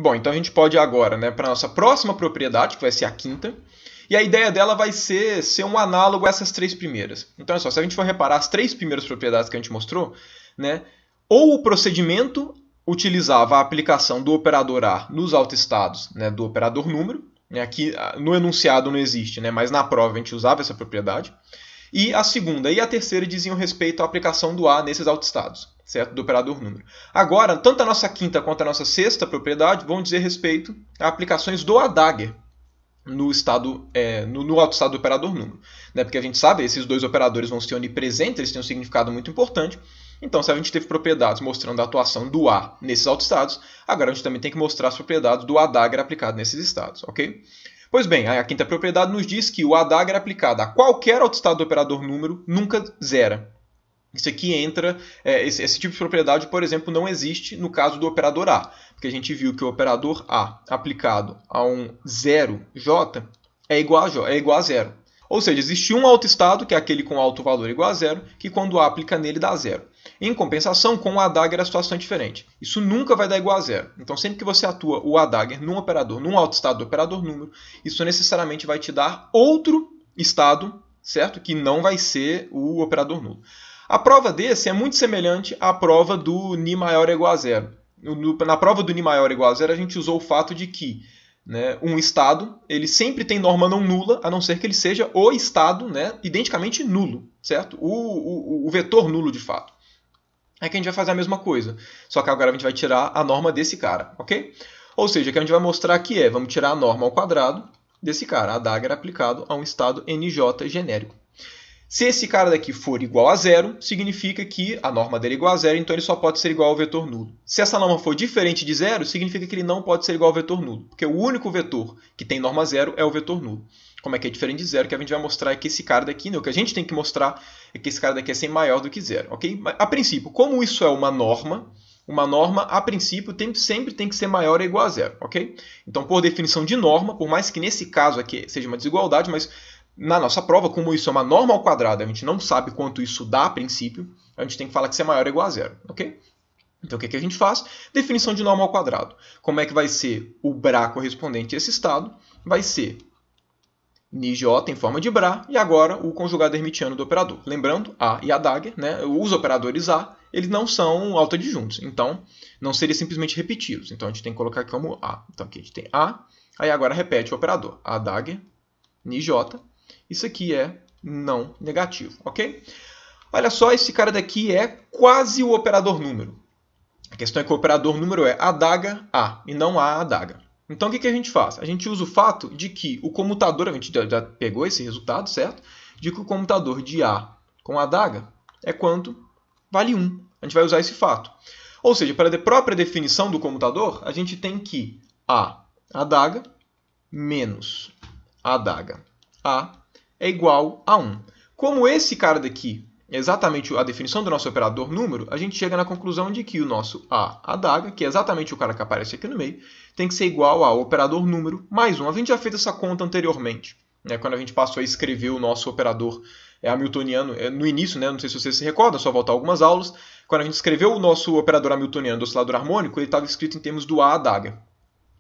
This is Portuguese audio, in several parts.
Bom, então a gente pode ir agora, né, para a nossa próxima propriedade, que vai ser a quinta. E a ideia dela vai ser um análogo a essas três primeiras. Então, olha só, se a gente for reparar as três primeiras propriedades que a gente mostrou, né, ou o procedimento utilizava a aplicação do operador A nos autoestados, né, do operador número. Né, aqui no enunciado não existe, né, mas na prova a gente usava essa propriedade. E a segunda e a terceira diziam respeito à aplicação do A nesses autoestados, certo? Do operador número. Agora, tanto a nossa quinta quanto a nossa sexta propriedade vão dizer respeito a aplicações do ADAGER no autoestado do operador número. Né? Porque a gente sabe, esses dois operadores vão ser onipresentes, eles têm um significado muito importante. Então, se a gente teve propriedades mostrando a atuação do A nesses autoestados, agora a gente também tem que mostrar as propriedades do ADAGER aplicado nesses estados, ok? Pois bem, a quinta propriedade nos diz que o ADAGER aplicado a qualquer autoestado do operador número nunca zera. Isso aqui entra, esse tipo de propriedade, por exemplo, não existe no caso do operador A, porque a gente viu que o operador A aplicado a um 0j é igual a zero. Ou seja, existe um autoestado, que é aquele com alto valor igual a zero, que quando A aplica nele dá zero. Em compensação, com o ADAGER a situação é diferente. Isso nunca vai dar igual a zero. Então, sempre que você atua o ADAGER num operador, num autoestado do operador número, isso necessariamente vai te dar outro estado, certo? Que não vai ser o operador nulo. A prova desse é muito semelhante à prova do ni maior ou igual a zero. Na prova do ni maior ou igual a zero, a gente usou o fato de que, né, um estado ele sempre tem norma não nula, a não ser que ele seja o estado, né, identicamente nulo, certo? O vetor nulo de fato. É que a gente vai fazer a mesma coisa, só que agora a gente vai tirar a norma desse cara, ok? Ou seja, o que a gente vai mostrar aqui vamos tirar a norma ao quadrado desse cara, ADAGER aplicado a um estado NJ genérico. Se esse cara daqui for igual a zero, significa que a norma dele é igual a zero, então ele só pode ser igual ao vetor nulo. Se essa norma for diferente de zero, significa que ele não pode ser igual ao vetor nulo, porque o único vetor que tem norma zero é o vetor nulo. Como é que é diferente de zero? O que a gente vai mostrar é que esse cara daqui, o que a gente tem que mostrar é que esse cara daqui é sempre maior do que zero, ok? A princípio, como isso é uma norma, a princípio, sempre tem que ser maior ou igual a zero, ok? Então, por definição de norma, por mais que nesse caso aqui seja uma desigualdade, mas na nossa prova, como isso é uma norma ao quadrado, a gente não sabe quanto isso dá a princípio, a gente tem que falar que isso é maior ou igual a zero, ok? Então, o que a gente faz? Definição de norma ao quadrado. Como é que vai ser o BRA correspondente a esse estado? Vai ser nij em forma de BRA e agora o conjugado hermitiano do operador. Lembrando, A e ADAGER, né, os operadores A, eles não são autoadjuntos, então não seria simplesmente repeti-los. Então, a gente tem que colocar aqui como A. Então, aqui a gente tem A, aí agora repete o operador. ADAGER, nij. Isso aqui é não negativo, ok? Olha só, esse cara daqui é quase o operador número. A questão é que o operador número é ADAGER A e não A ADAGER. Então, o que a gente faz? A gente usa o fato de que o comutador, a gente já pegou esse resultado, certo? De que o comutador de A com ADAGER é quanto? Vale 1. A gente vai usar esse fato. Ou seja, para a própria definição do comutador, a gente tem que A ADAGER menos ADAGER A é igual a 1. Como esse cara daqui é exatamente a definição do nosso operador número, a gente chega na conclusão de que o nosso A ADAGER, que é exatamente o cara que aparece aqui no meio, tem que ser igual ao operador número mais 1. A gente já fez essa conta anteriormente, né, quando a gente passou a escrever o nosso operador hamiltoniano no início, né, não sei se você se recorda, só voltar algumas aulas. Quando a gente escreveu o nosso operador hamiltoniano do oscilador harmônico, ele estava escrito em termos do A ADAGER.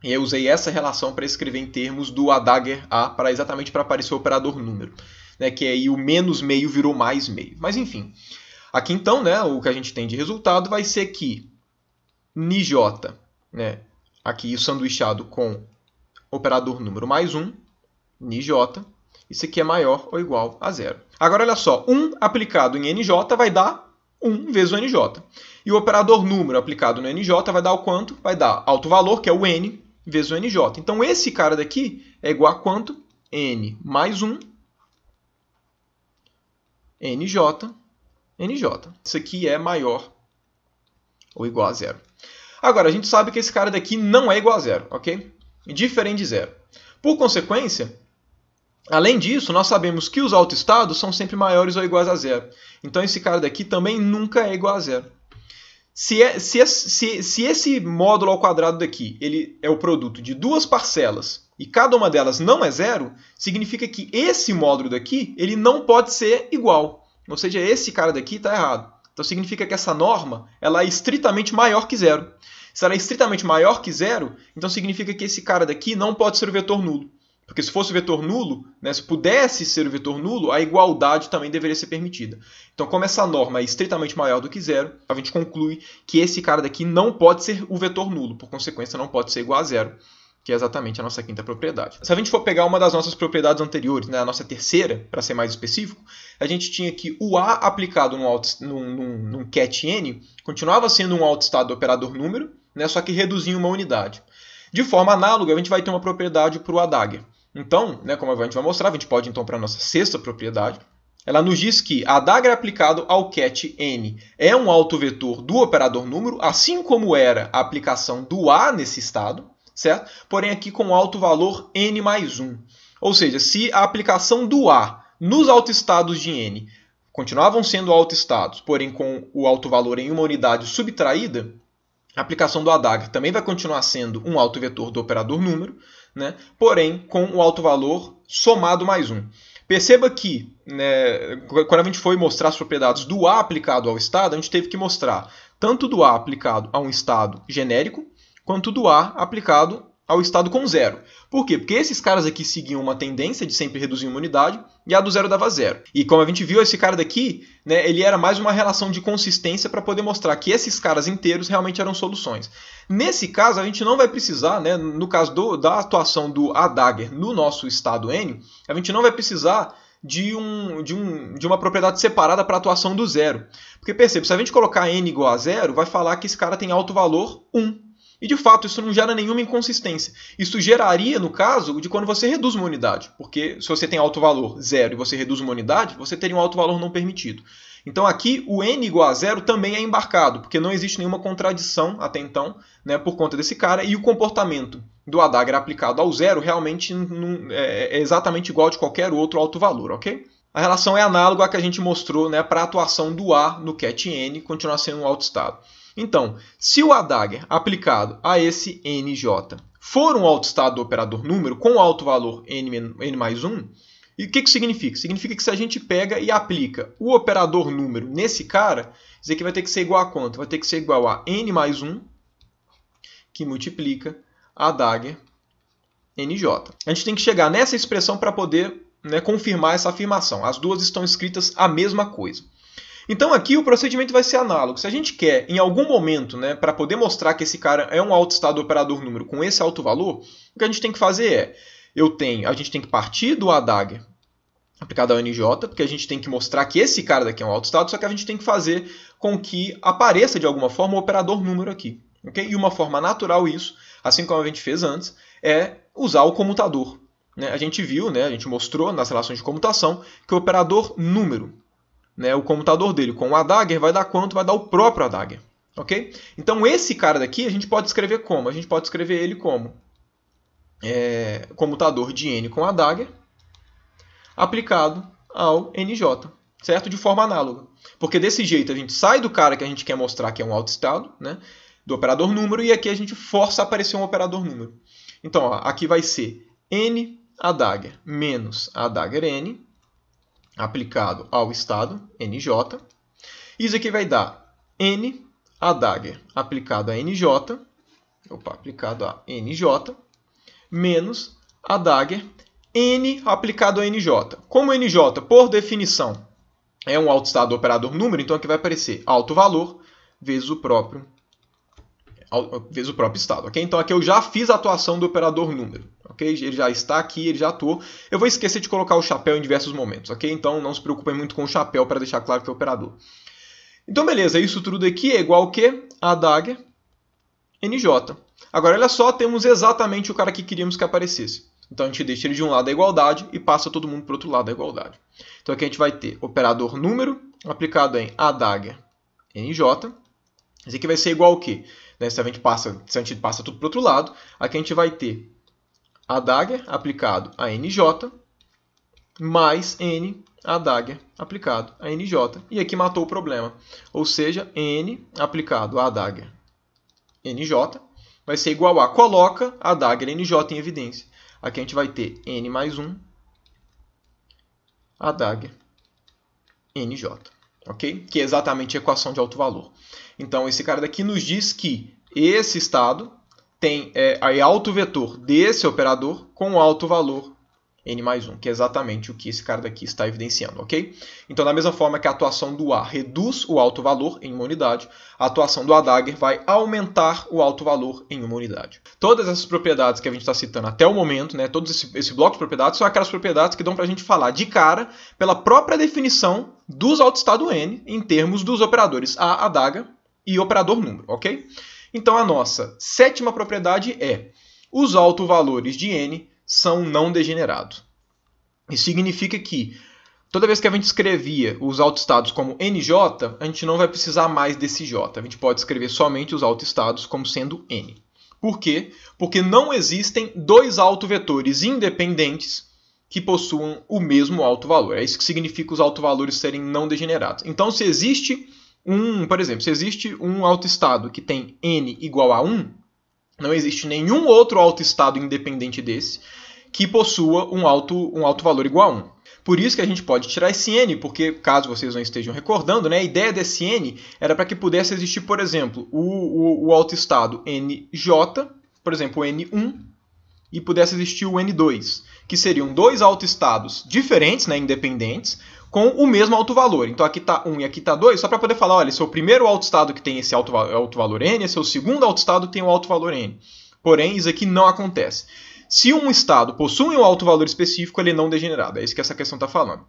E eu usei essa relação para escrever em termos do ADAGER A, exatamente para aparecer o operador número, né, que aí o menos meio virou mais meio. Mas enfim, aqui então, né, o que a gente tem de resultado vai ser que nij, né, aqui sanduichado com operador número mais 1, nij, isso aqui é maior ou igual a zero. Agora olha só, 1 aplicado em nj vai dar 1 vezes o nj. E o operador número aplicado no nj vai dar o quanto? Vai dar alto valor, que é o n, vezes o nj. Então, esse cara daqui é igual a quanto? N mais 1, nj, nj. Isso aqui é maior ou igual a zero. Agora, a gente sabe que esse cara daqui não é igual a zero, ok? Diferente de zero. Por consequência, além disso, nós sabemos que os autoestados são sempre maiores ou iguais a zero. Então, esse cara daqui também nunca é igual a zero. Se esse módulo ao quadrado daqui ele é o produto de duas parcelas e cada uma delas não é zero, significa que esse módulo daqui ele não pode ser igual. Ou seja, esse cara daqui está errado. Então significa que essa norma ela é estritamente maior que zero. Se ela é estritamente maior que zero, então significa que esse cara daqui não pode ser o vetor nulo. Porque se fosse o vetor nulo, né, se pudesse ser o vetor nulo, a igualdade também deveria ser permitida. Então, como essa norma é estritamente maior do que zero, a gente conclui que esse cara daqui não pode ser o vetor nulo, por consequência, não pode ser igual a zero, que é exatamente a nossa quinta propriedade. Se a gente for pegar uma das nossas propriedades anteriores, né, a nossa terceira, para ser mais específico, a gente tinha que o A aplicado num ket N continuava sendo um autoestado do operador número, né, só que reduzia uma unidade. De forma análoga, a gente vai ter uma propriedade para o A-dagger. Então, né, como a gente vai mostrar, a gente pode então para a nossa sexta propriedade. Ela nos diz que a dagger aplicado ao ket N é um autovetor do operador número, assim como era a aplicação do A nesse estado, certo? Porém aqui com alto valor N mais 1. Ou seja, se a aplicação do A nos autoestados de N continuavam sendo autoestados, porém com o alto valor em uma unidade subtraída, a aplicação do A-dagger também vai continuar sendo um autovetor do operador número, né? Porém com o alto valor somado mais 1. Perceba que, né, quando a gente foi mostrar as propriedades do A aplicado ao estado, a gente teve que mostrar tanto do A aplicado a um estado genérico, quanto do A aplicado ao estado com zero. Por quê? Porque esses caras aqui seguiam uma tendência de sempre reduzir uma unidade e a do zero dava zero. E como a gente viu, esse cara daqui, né, ele era mais uma relação de consistência para poder mostrar que esses caras inteiros realmente eram soluções. Nesse caso, a gente não vai precisar, né, no caso da atuação do A-dagger no nosso estado N, a gente não vai precisar de uma propriedade separada para a atuação do zero. Porque perceba, se a gente colocar N igual a zero, vai falar que esse cara tem alto valor 1. E, de fato, isso não gera nenhuma inconsistência. Isso geraria, no caso, de quando você reduz uma unidade. Porque se você tem alto valor 0 e você reduz uma unidade, você teria um alto valor não permitido. Então, aqui, o n igual a 0 também é embarcado, porque não existe nenhuma contradição até então, né, por conta desse cara. E o comportamento do A-dagger aplicado ao zero realmente é exatamente igual de qualquer outro alto valor, ok? A relação é análoga à que a gente mostrou, né, para a atuação do A no ket N continuar sendo um autoestado. Então, se o A-dagger aplicado a esse NJ for um autoestado do operador número com alto valor n mais 1, e o que isso significa? Significa que se a gente pega e aplica o operador número nesse cara, isso aqui vai ter que ser igual a quanto? Vai ter que ser igual a n mais 1, que multiplica A-dagger NJ. A gente tem que chegar nessa expressão para poder, né, confirmar essa afirmação. As duas estão escritas a mesma coisa. Então aqui o procedimento vai ser análogo. Se a gente quer, em algum momento, né, para poder mostrar que esse cara é um autoestado do operador número com esse alto valor, o que a gente tem que fazer é, a gente tem que partir do A-dagger aplicado ao NJ, porque a gente tem que mostrar que esse cara daqui é um autoestado, só que a gente tem que fazer com que apareça de alguma forma o operador número aqui. Okay? E uma forma natural isso, assim como a gente fez antes, é usar o comutador. Né? A gente viu, né, a gente mostrou nas relações de comutação, que o operador número, né, o comutador dele com o A-dagger vai dar quanto? Vai dar o próprio A-dagger. Okay? Então, esse cara daqui a gente pode escrever como? A gente pode escrever ele como comutador de N com A-dagger aplicado ao NJ, certo? De forma análoga. Porque desse jeito a gente sai do cara que a gente quer mostrar que é um autoestado, né, do operador número, e aqui a gente força a aparecer um operador número. Então, ó, aqui vai ser N A-dagger menos A-dagger N aplicado ao estado NJ. Isso aqui vai dar N A-dagger aplicado a NJ, aplicado a NJ, menos A-dagger N aplicado a NJ. Como NJ, por definição, é um autoestado do operador número, então aqui vai aparecer alto valor vezes o próprio estado. Okay? Então aqui eu já fiz a atuação do operador número. Okay? Ele já está aqui, ele já atuou. Eu vou esquecer de colocar o chapéu em diversos momentos. Okay? Então não se preocupem muito com o chapéu para deixar claro que é o operador. Então beleza, isso tudo aqui é igual ao que? A-dagger NJ. Agora olha só, temos exatamente o cara que queríamos que aparecesse. Então a gente deixa ele de um lado da igualdade e passa todo mundo para o outro lado da igualdade. Então aqui a gente vai ter operador número aplicado em A-dagger NJ. Esse aqui vai ser igual ao quê? Se a gente passa tudo para o outro lado, aqui a gente vai ter A-dagger aplicado a NJ mais N A-dagger aplicado a NJ. E aqui matou o problema. Ou seja, N aplicado a A-dagger NJ vai ser igual a coloca A-dagger NJ em evidência. Aqui a gente vai ter N mais 1 A-dagger NJ. Okay? Que é exatamente a equação de alto valor. Então, esse cara daqui nos diz que esse estado tem a autovetor desse operador com o autovalor n mais 1, que é exatamente o que esse cara daqui está evidenciando, ok? Então, da mesma forma que a atuação do A reduz o autovalor em uma unidade, a atuação do A-Dagger vai aumentar o autovalor em uma unidade. Todas essas propriedades que a gente está citando até o momento, né, todo esse bloco de propriedades, são aquelas propriedades que dão para a gente falar de cara pela própria definição dos autoestado N em termos dos operadores A, A-Dagger e operador número, ok? Então, a nossa sétima propriedade é: os autovalores de N são não degenerados. Isso significa que toda vez que a gente escrevia os autoestados como NJ, a gente não vai precisar mais desse J. A gente pode escrever somente os autoestados como sendo N. Por quê? Porque não existem dois autovetores independentes que possuam o mesmo autovalor. É isso que significa os autovalores serem não degenerados. Então, se existe por exemplo, se existe um autoestado que tem N igual a 1, não existe nenhum outro autoestado independente desse que possua um autovalor igual a 1. Por isso que a gente pode tirar esse N, porque, caso vocês não estejam recordando, né, a ideia desse N era para que pudesse existir, por exemplo, o autoestado NJ, por exemplo, o N1, e pudesse existir o N2, que seriam dois autoestados diferentes, né, independentes, com o mesmo autovalor. Então aqui está 1 e aqui está 2, só para poder falar, olha, esse é o primeiro autoestado que tem esse autovalor N, esse é o segundo autoestado que tem o autovalor N. Porém, isso aqui não acontece. Se um estado possui um autovalor específico, ele é não degenerado. É isso que essa questão está falando.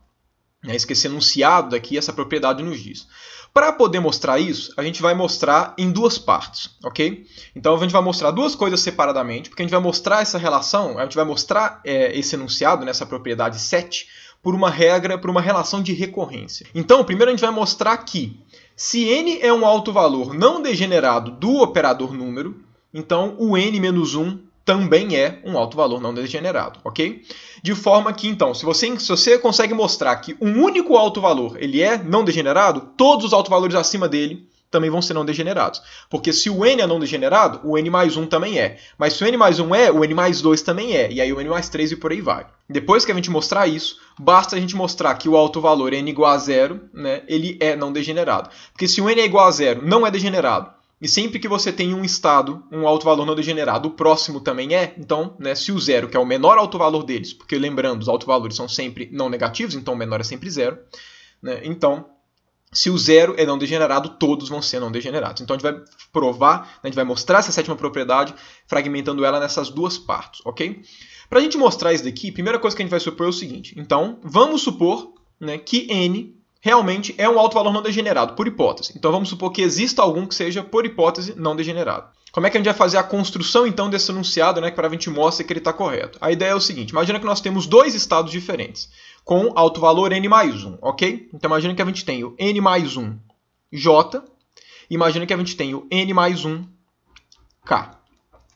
É isso que esse enunciado daqui, essa propriedade nos diz. Para poder mostrar isso, a gente vai mostrar em duas partes, ok? Então a gente vai mostrar duas coisas separadamente, porque a gente vai mostrar essa relação, a gente vai mostrar esse enunciado, nessa propriedade 7, por uma regra, por uma relação de recorrência. Então, primeiro a gente vai mostrar que se n é um autovalor não degenerado do operador número, então o n-1 também é um autovalor não degenerado, ok? De forma que, então, se você consegue mostrar que um único autovalor ele é não degenerado, todos os autovalores acima dele também vão ser não degenerados. Porque se o n é não degenerado, o n mais 1 também é. Mas se o n mais 1 é, o n mais 2 também é. E aí o n mais 3 e por aí vai. Depois que a gente mostrar isso, basta a gente mostrar que o autovalor n igual a 0, né, ele é não degenerado. Porque se o n é igual a 0, não é degenerado. E sempre que você tem um estado, um autovalor não degenerado, o próximo também é. Então, né, se o 0, que é o menor autovalor deles, porque lembrando, os autovalores são sempre não negativos, então o menor é sempre 0. Né, então, se o 0 é não degenerado, todos vão ser não degenerados. Então a gente vai provar, né, a gente vai mostrar essa sétima propriedade, fragmentando ela nessas duas partes, ok? Para a gente mostrar isso daqui, a primeira coisa que a gente vai supor é o seguinte. Então, vamos supor, né, que n realmente é um autovalor não degenerado, por hipótese. Então vamos supor que exista algum que seja, por hipótese, não degenerado. Como é que a gente vai fazer a construção, então, desse enunciado, né, para a gente mostrar que ele está correto? A ideia é o seguinte, imagina que nós temos dois estados diferentes, com autovalor n mais 1, ok? Então imagina que a gente tem o n mais 1 j, e imagina que a gente tem o n mais 1 k,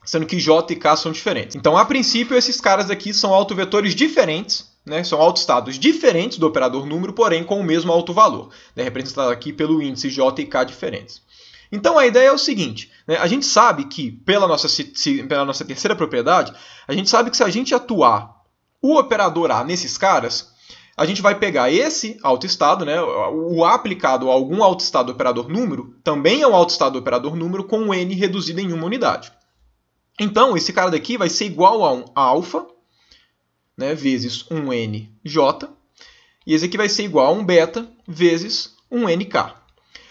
sendo que j e k são diferentes. Então, a princípio, esses caras aqui são autovetores diferentes, né? São autoestados diferentes do operador número, porém com o mesmo autovalor, né? Representado aqui pelo índice j e k diferentes. Então a ideia é o seguinte, né? A gente sabe que, pela nossa terceira propriedade, a gente sabe que se a gente atuar o operador A nesses caras, a gente vai pegar esse autoestado, né? O A aplicado a algum autoestado do operador número, também é um autoestado do operador número com o n reduzido em uma unidade. Então esse cara daqui vai ser igual a um alfa, né, vezes um nj, e esse aqui vai ser igual a um beta vezes um nk.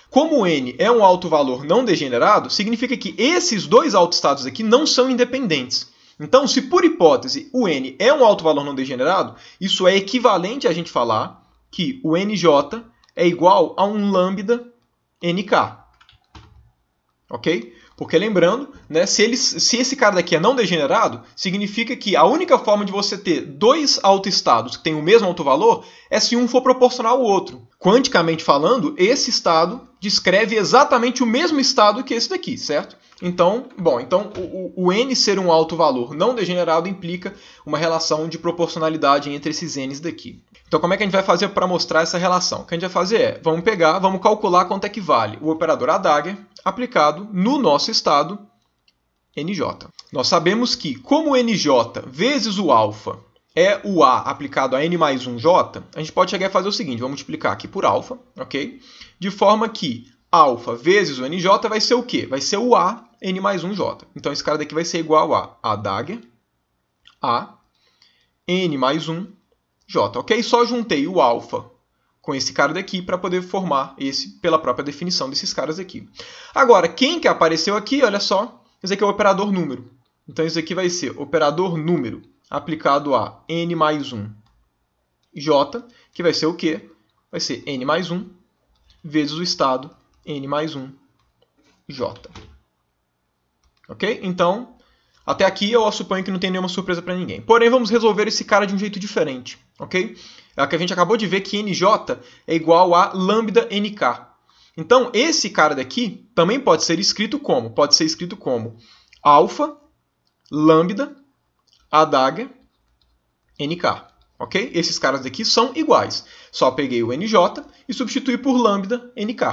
Como o n é um autovalor não degenerado, significa que esses dois autoestados aqui não são independentes. Então, se por hipótese o n é um autovalor não degenerado, isso é equivalente a gente falar que o nj é igual a um lambda nk. Ok? Porque lembrando, né, se esse cara daqui é não degenerado, significa que a única forma de você ter dois autoestados que têm o mesmo autovalor é se um for proporcional ao outro. Quanticamente falando, esse estado descreve exatamente o mesmo estado que esse daqui, certo? Então, o n ser um autovalor não degenerado implica uma relação de proporcionalidade entre esses n's daqui. Então, como é que a gente vai fazer para mostrar essa relação? O que a gente vai fazer é, vamos calcular quanto é que vale o operador A-Dagger aplicado no nosso estado nj. Nós sabemos que, como nj vezes o alfa é o A aplicado a n mais 1j, a gente pode chegar a fazer o seguinte, vamos multiplicar aqui por alfa, ok? De forma que alfa vezes o nj vai ser o quê? Vai ser o a n mais 1j. Então, esse cara daqui vai ser igual a dagger a n mais 1j. Ok? Só juntei o alfa com esse cara daqui para poder formar esse pela própria definição desses caras aqui. Agora, quem que apareceu aqui? Olha só, esse aqui é o operador número. Então, isso aqui vai ser operador número aplicado a n mais 1j, que vai ser o quê? Vai ser n mais 1 vezes o estado n mais 1j. Ok? Então, até aqui eu suponho que não tem nenhuma surpresa para ninguém. Porém, vamos resolver esse cara de um jeito diferente. Ok? É que a gente acabou de ver que nj é igual a lambda nk. Então, esse cara daqui também pode ser escrito como? Pode ser escrito como alfa lambda adaga nk. Ok? Esses caras daqui são iguais. Só peguei o nj e substituí por lambda nk.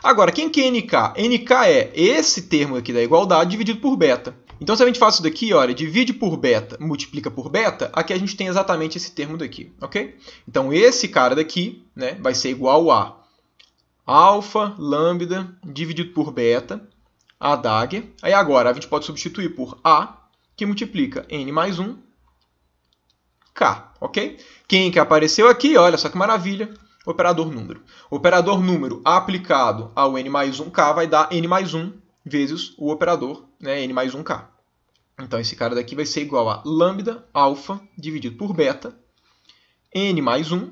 Agora, quem que é nk? nk é esse termo aqui da igualdade dividido por beta. Então, se a gente faz isso daqui, olha, divide por beta, multiplica por beta, aqui a gente tem exatamente esse termo daqui, ok? Então, esse cara daqui, né, vai ser igual a alfa lambda dividido por beta, a dagger. Aí agora a gente pode substituir por a, que multiplica n mais 1, k, ok? Quem que apareceu aqui? Olha só que maravilha, operador número. O operador número aplicado ao n mais 1k vai dar n mais 1 vezes o operador, né, n mais 1k. Então, esse cara daqui vai ser igual a lambda alfa dividido por beta, n mais 1,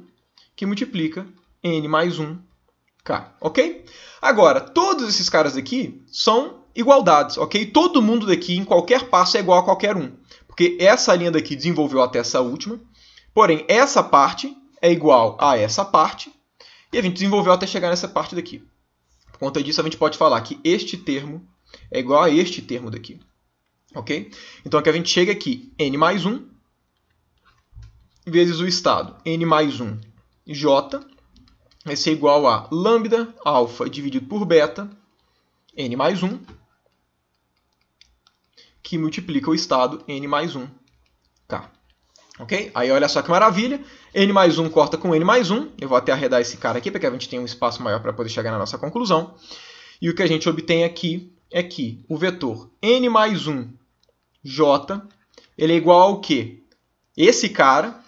que multiplica n mais 1k, ok? Agora, todos esses caras aqui são igualdades, ok? Todo mundo daqui, em qualquer passo, é igual a qualquer um. Porque essa linha daqui desenvolveu até essa última, porém, essa parte é igual a essa parte, e a gente desenvolveu até chegar nessa parte daqui. Por conta disso, a gente pode falar que este termo é igual a este termo daqui. Ok? Então, aqui a gente chega aqui, n mais 1 vezes o estado n mais 1 j vai ser igual a lambda alfa dividido por beta n mais 1, que multiplica o estado n mais 1k. Ok? Aí, olha só que maravilha. N mais 1 corta com n mais 1. Eu vou até arredar esse cara aqui, para que a gente tenha um espaço maior para poder chegar na nossa conclusão. E o que a gente obtém aqui é que o vetor n mais 1 j, ele é igual ao quê? Esse cara,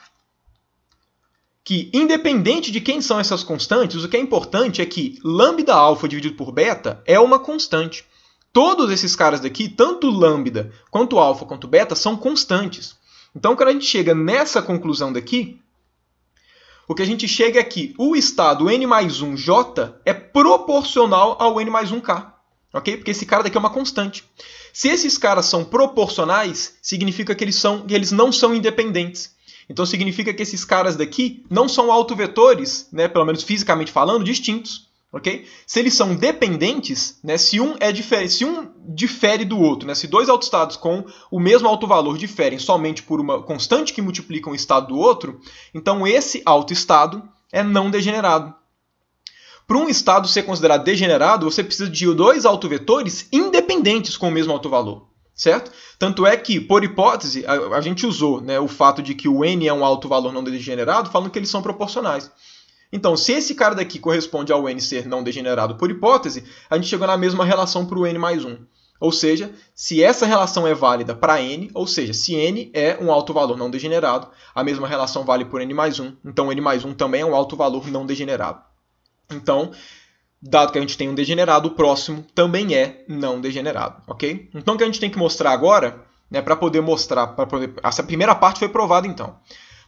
que independente de quem são essas constantes, o que é importante é que lambda alfa dividido por beta é uma constante. Todos esses caras daqui, tanto lambda, quanto alfa, quanto beta, são constantes. Então, quando a gente chega nessa conclusão daqui, o que a gente chega é que o estado n mais 1j é proporcional ao n mais 1k. Ok? Porque esse cara daqui é uma constante. Se esses caras são proporcionais, significa que eles não são independentes. Então, significa que esses caras daqui não são autovetores, né, pelo menos fisicamente falando, distintos. Okay? Se eles são dependentes, né, se um difere do outro, né, se dois autoestados com o mesmo autovalor diferem somente por uma constante que multiplica um estado do outro, então esse autoestado é não degenerado. Para um estado ser considerado degenerado, você precisa de dois autovetores independentes com o mesmo autovalor. Certo? Tanto é que, por hipótese, a gente usou, né, o fato de que o n é um autovalor não degenerado, falando que eles são proporcionais. Então, se esse cara daqui corresponde ao n ser não degenerado por hipótese, a gente chegou na mesma relação para o n mais 1. Ou seja, se essa relação é válida para n, ou seja, se n é um autovalor não degenerado, a mesma relação vale por n mais 1. Então, n mais 1 também é um autovalor não degenerado. Então, dado que a gente tem um degenerado, o próximo também é não degenerado. Ok? Então, o que a gente tem que mostrar agora, né, para poder mostrar... Essa primeira parte foi provada, então.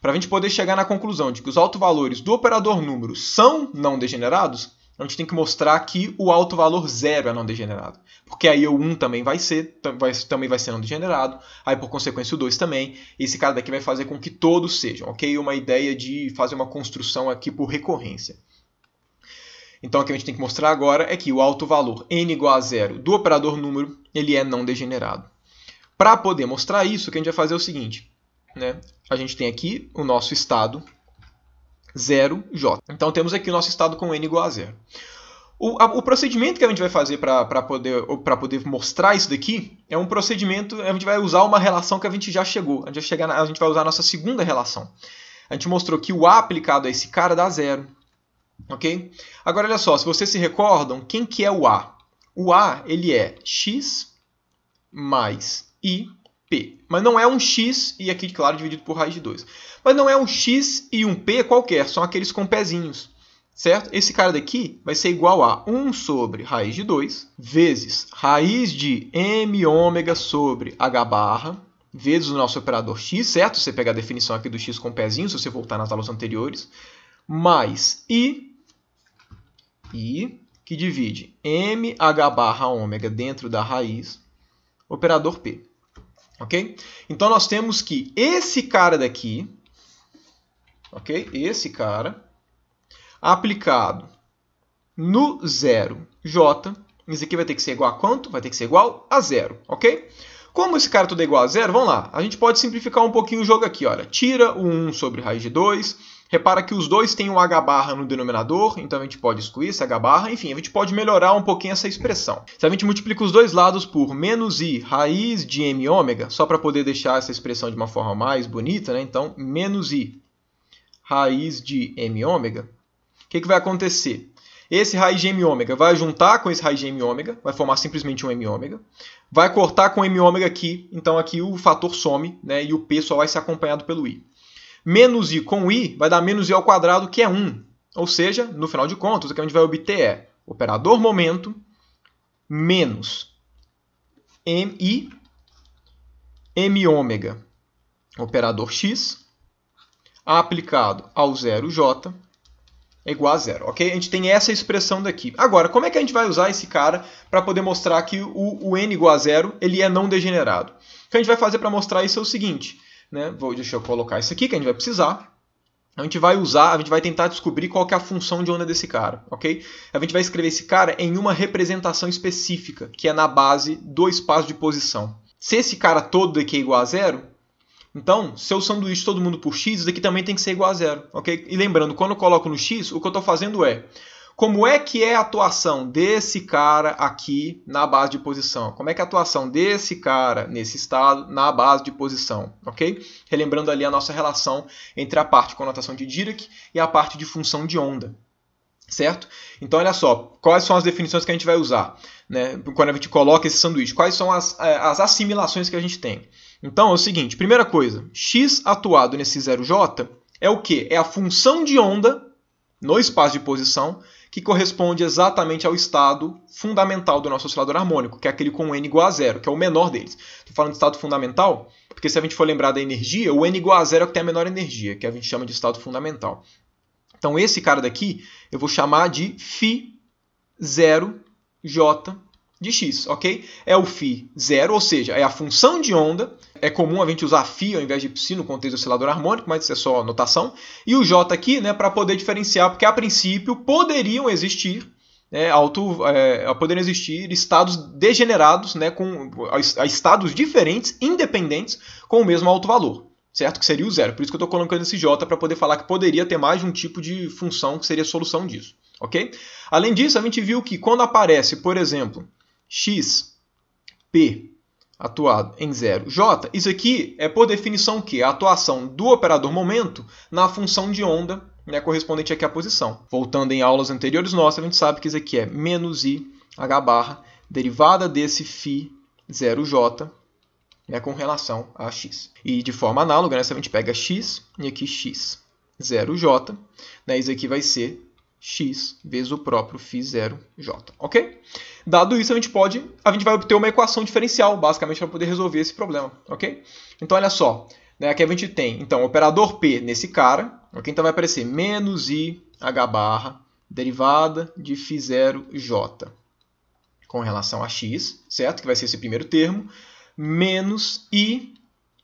Para a gente poder chegar na conclusão de que os autovalores do operador número são não degenerados, a gente tem que mostrar que o autovalor 0 é não degenerado. Porque aí o 1 também vai ser não degenerado, aí por consequência o 2 também. Esse cara daqui vai fazer com que todos sejam, ok? Uma ideia de fazer uma construção aqui por recorrência. Então o que a gente tem que mostrar agora é que o autovalor n igual a 0 do operador número, ele é não degenerado. Para poder mostrar isso, o que a gente vai fazer é o seguinte, né? A gente tem aqui o nosso estado 0j. Então temos aqui o nosso estado com n igual a 0. O procedimento que a gente vai fazer para poder mostrar isso daqui é um procedimento, a gente vai usar uma relação que a gente já chegou. A gente vai usar a nossa segunda relação. A gente mostrou que o a aplicado a esse cara dá 0. Ok? Agora, olha só, se vocês se recordam, quem que é o A? O A, ele é x mais ip. Mas não é um x, e aqui, claro, dividido por raiz de 2. Mas não é um x e um p qualquer, são aqueles com pezinhos. Certo? Esse cara daqui vai ser igual a 1 sobre raiz de 2 vezes raiz de m ômega sobre h barra vezes o nosso operador x, certo? Se você pegar a definição aqui do x com pezinho, se você voltar nas aulas anteriores, mais i, que divide mh barra ômega dentro da raiz, operador p. Ok? Então, nós temos que esse cara daqui, ok? Esse cara, aplicado no 0j, isso aqui vai ter que ser igual a quanto? Vai ter que ser igual a 0, ok? Como esse cara tudo é igual a 0, vamos lá. A gente pode simplificar um pouquinho o jogo aqui, olha. Tira o 1 sobre raiz de 2. Repara que os dois têm um h barra no denominador, então a gente pode excluir esse h barra. Enfim, a gente pode melhorar um pouquinho essa expressão. Se a gente multiplica os dois lados por menos i raiz de m ômega, só para poder deixar essa expressão de uma forma mais bonita, né? Então, menos i raiz de m ômega. O que vai acontecer? Esse raiz de m ômega vai juntar com esse raiz de m ômega, vai formar simplesmente um m ômega. Vai cortar com m ômega aqui, então aqui o fator some, né, e o p só vai ser acompanhado pelo i. Menos i com i vai dar menos i ao quadrado, que é 1. Ou seja, no final de contas, o que a gente vai obter é operador momento menos mi, m ômega, operador x, aplicado ao 0j, é igual a 0, ok? A gente tem essa expressão daqui. Agora, como é que a gente vai usar esse cara para poder mostrar que o n igual a 0 ele é não degenerado? O que a gente vai fazer para mostrar isso é o seguinte, né? Deixa eu colocar isso aqui que a gente vai precisar. A gente vai tentar descobrir qual que é a função de onda desse cara, ok? A gente vai escrever esse cara em uma representação específica, que é na base do espaço de posição. Se esse cara todo aqui é igual a 0, então, se eu sanduíche todo mundo por x, isso daqui também tem que ser igual a 0, ok? E lembrando, quando eu coloco no x, o que eu estou fazendo é, como é que é a atuação desse cara aqui na base de posição? Como é que é a atuação desse cara nesse estado na base de posição, ok? Relembrando ali a nossa relação entre a parte com notação de Dirac e a parte de função de onda, certo? Então, olha só, quais são as definições que a gente vai usar, né, quando a gente coloca esse sanduíche? Quais são as assimilações que a gente tem? Então, é o seguinte, primeira coisa, x atuado nesse 0j é o quê? É a função de onda no espaço de posição que corresponde exatamente ao estado fundamental do nosso oscilador harmônico, que é aquele com n igual a 0, que é o menor deles. Estou falando de estado fundamental, porque se a gente for lembrar da energia, o n igual a 0 é o que tem a menor energia, que a gente chama de estado fundamental. Então, esse cara daqui eu vou chamar de φ0j de x, ok? É o φ0, ou seja, é a função de onda. É comum a gente usar φ ao invés de ψ no contexto do oscilador harmônico, mas isso é só notação. E o j aqui, né, para poder diferenciar, porque a princípio poderiam existir, estados degenerados, né, com estados diferentes, independentes, com o mesmo alto valor, certo? Que seria o zero. Por isso que eu estou colocando esse j para poder falar que poderia ter mais de um tipo de função que seria a solução disso, ok? Além disso, a gente viu que quando aparece, por exemplo, x, p atuado em 0j, isso aqui é por definição o quê? A atuação do operador momento na função de onda, né, correspondente aqui à posição. Voltando em aulas anteriores nossas, a gente sabe que isso aqui é menos i h barra derivada desse φ0j, né, com relação a x. E de forma análoga, né, se a gente pega x e aqui x0j, né, isso aqui vai ser x vezes o próprio φ0j, ok? Dado isso, a gente vai obter uma equação diferencial, basicamente, para poder resolver esse problema, ok? Então, olha só, né, aqui a gente tem, então, o operador P nesse cara, ok? Então vai aparecer menos i h barra derivada de φ0j com relação a x, certo? Que vai ser esse primeiro termo, menos i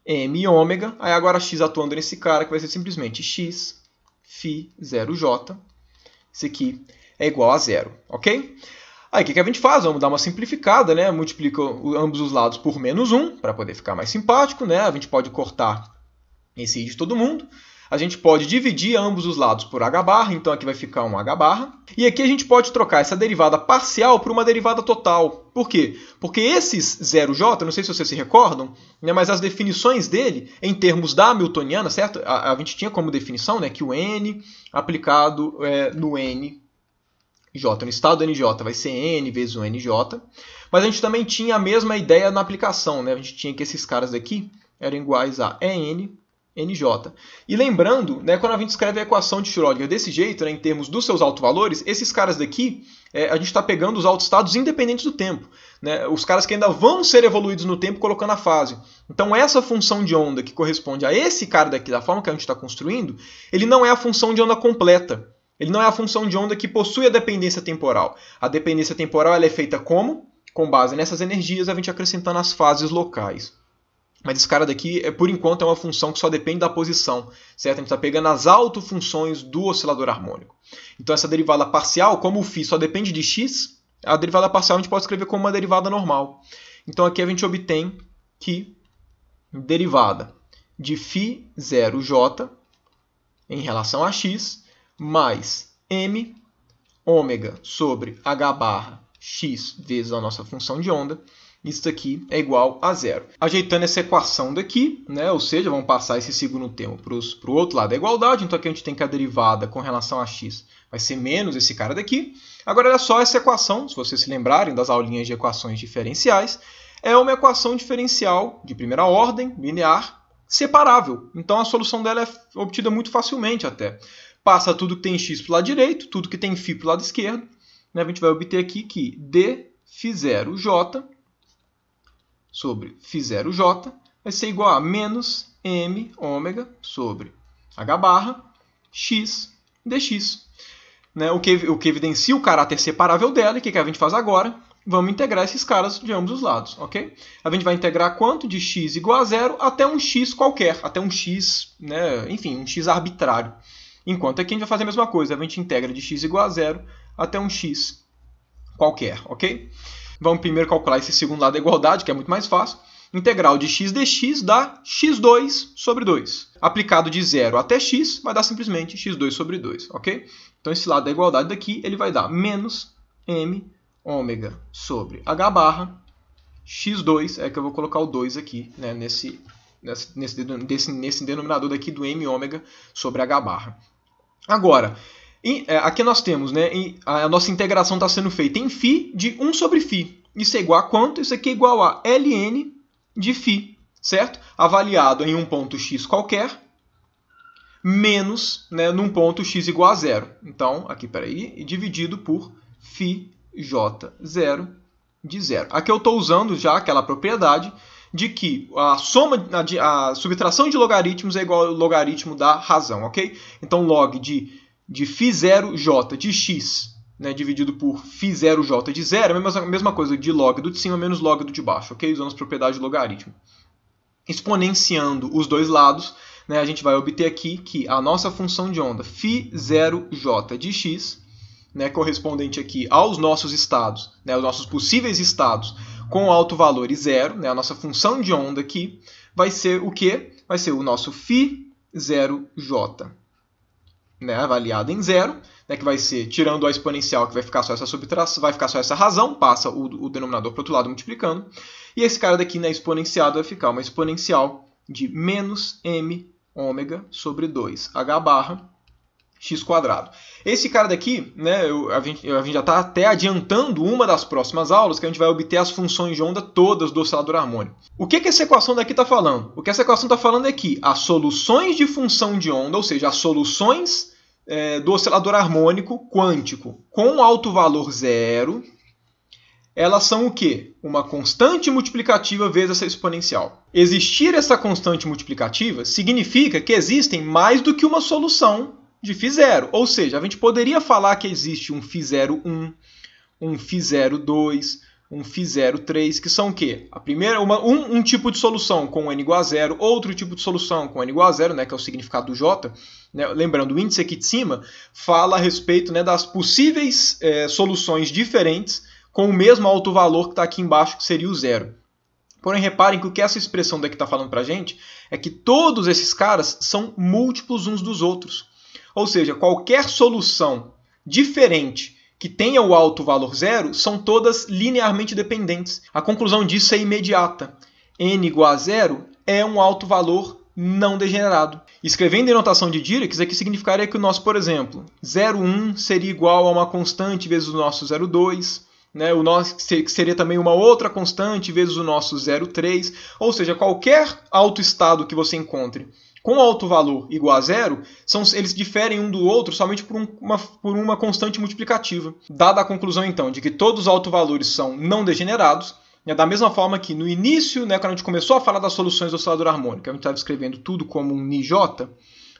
m ômega, aí agora x atuando nesse cara, que vai ser simplesmente x φ0j, isso aqui é igual a 0, ok? Aí o que a gente faz? Vamos dar uma simplificada, né? Multiplica ambos os lados por menos 1, para poder ficar mais simpático, né? A gente pode cortar esse i de todo mundo. a gente pode dividir ambos os lados por h barra, então aqui vai ficar um h barra. E aqui a gente pode trocar essa derivada parcial por uma derivada total. Por quê? Porque esses 0j, não sei se vocês se recordam, né, mas as definições dele, em termos da hamiltoniana, certo? A gente tinha como definição, né, que o n aplicado no nj, no estado do nj, vai ser n vezes o nj. Mas a gente também tinha a mesma ideia na aplicação, né? A gente tinha que esses caras daqui eram iguais a En, Nj. E lembrando, né, quando a gente escreve a equação de Schrödinger desse jeito, né, em termos dos seus autovalores, esses caras daqui, a gente está pegando os autoestados independentes do tempo. Né, os caras que ainda vão ser evoluídos no tempo colocando a fase. Então essa função de onda que corresponde a esse cara daqui, da forma que a gente está construindo, ele não é a função de onda completa. Ele não é a função de onda que possui a dependência temporal. A dependência temporal ela é feita como? Com base nessas energias, a gente acrescentando as fases locais. Mas esse cara daqui, por enquanto, é uma função que só depende da posição, certo? A gente está pegando as autofunções do oscilador harmônico. Então essa derivada parcial, como o φ só depende de x, a derivada parcial a gente pode escrever como uma derivada normal. Então aqui a gente obtém que derivada de φ0j em relação a x mais m ômega sobre h barra x vezes a nossa função de onda, isso aqui é igual a zero. Ajeitando essa equação daqui, né, ou seja, vamos passar esse segundo termo para o outro lado da igualdade, então aqui a gente tem que a derivada com relação a x vai ser menos esse cara daqui. Agora olha só essa equação, se vocês se lembrarem das aulinhas de equações diferenciais, é uma equação diferencial de primeira ordem, linear, separável. Então a solução dela é obtida muito facilmente até. Passa tudo que tem x para o lado direito, tudo que tem φ para o lado esquerdo. A gente vai obter aqui que d φ0j sobre φ0j vai ser igual a menos m ômega sobre h barra x dx. O que evidencia o caráter separável dela. E o que a gente faz agora? Vamos integrar esses caras de ambos os lados. Ok? A gente vai integrar quanto? De x igual a zero até um x qualquer. Até um x, né? Enfim, um x arbitrário. Enquanto aqui a gente vai fazer a mesma coisa. A gente integra de x igual a zero até um x qualquer, ok? Vamos primeiro calcular esse segundo lado da igualdade, que é muito mais fácil. Integral de x dx dá x2 sobre 2. Aplicado de 0 até x, vai dar simplesmente x2 sobre 2, ok? Então esse lado da igualdade daqui, ele vai dar menos m ômega sobre h barra x2, é que eu vou colocar o 2 aqui, né, nesse denominador daqui do m ômega sobre h barra. Agora, aqui nós temos, né, a nossa integração está sendo feita em φ de 1 sobre φ. Isso é igual a quanto? Isso aqui é igual a ln de φ, certo? Avaliado em um ponto x qualquer, menos, né, num ponto x igual a zero. Então, aqui, peraí, dividido por φj0 de zero. Aqui eu estou usando já aquela propriedade de que a subtração de logaritmos é igual ao logaritmo da razão, ok? Então, log de φ0j de x, né, dividido por φ0j de zero é a mesma coisa de log do de cima menos log do de baixo, ok? Usando as propriedades de logaritmo. Exponenciando os dois lados, né, a gente vai obter aqui que a nossa função de onda φ0j de x, né, correspondente aqui aos nossos estados, né, aos nossos possíveis estados com alto valor e zero, né, a nossa função de onda aqui, vai ser o quê? Vai ser o nosso φ0j, né, avaliado em zero, né, que vai ser, tirando a exponencial, que vai ficar só essa subtração, vai ficar só essa razão, passa o denominador para o outro lado multiplicando, e esse cara daqui, né, exponenciado, vai ficar uma exponencial de menos m ômega sobre 2h barra x quadrado. Esse cara daqui, né, a gente já está até adiantando uma das próximas aulas, que a gente vai obter as funções de onda todas do oscilador harmônico. O que essa equação daqui está falando? O que essa equação está falando é que as soluções de função de onda, ou seja, as soluções do oscilador harmônico quântico com alto valor zero, elas são o quê? Uma constante multiplicativa vezes essa exponencial. Existir essa constante multiplicativa significa que existem mais do que uma solução de φ0. Ou seja, a gente poderia falar que existe um φ01, um φ02, um φ03, que são o quê? A primeira, um tipo de solução com n igual a zero, outro tipo de solução com n igual a zero, né, que é o significado do J. Né? Lembrando, o índice aqui de cima fala a respeito, né, das possíveis soluções diferentes com o mesmo alto valor que está aqui embaixo, que seria o zero. Porém, reparem que o que essa expressão daqui está falando para a gente é que todos esses caras são múltiplos uns dos outros. Ou seja, qualquer solução diferente que tenha o alto valor zero são todas linearmente dependentes. A conclusão disso é imediata. N igual a zero é um alto valor não degenerado. Escrevendo em notação de Dirac, isso aqui significaria que o nosso, por exemplo, 0,1 seria igual a uma constante vezes o nosso 0,2, né? O nosso seria também uma outra constante vezes o nosso 0,3, ou seja, qualquer autoestado que você encontre com alto valor igual a zero, eles diferem um do outro somente por uma constante multiplicativa. Dada a conclusão, então, de que todos os autovalores são não degenerados, da mesma forma que no início, né, quando a gente começou a falar das soluções do oscilador harmônico, a gente estava escrevendo tudo como um Nj,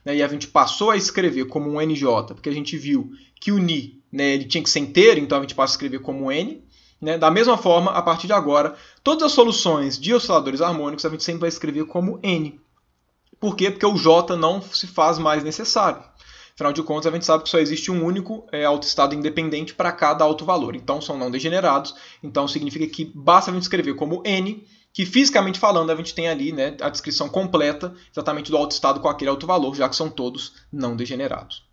né, e a gente passou a escrever como um Nj, porque a gente viu que o Ni, né, ele tinha que ser inteiro, então a gente passa a escrever como N. Né? Da mesma forma, a partir de agora, todas as soluções de osciladores harmônicos a gente sempre vai escrever como N. Por quê? Porque o J não se faz mais necessário. Afinal de contas, a gente sabe que só existe um único autoestado independente para cada alto valor. Então, são não degenerados. Então, significa que basta a gente escrever como N, que fisicamente falando, a gente tem ali, né, a descrição completa exatamente do autoestado com aquele alto valor, já que são todos não degenerados.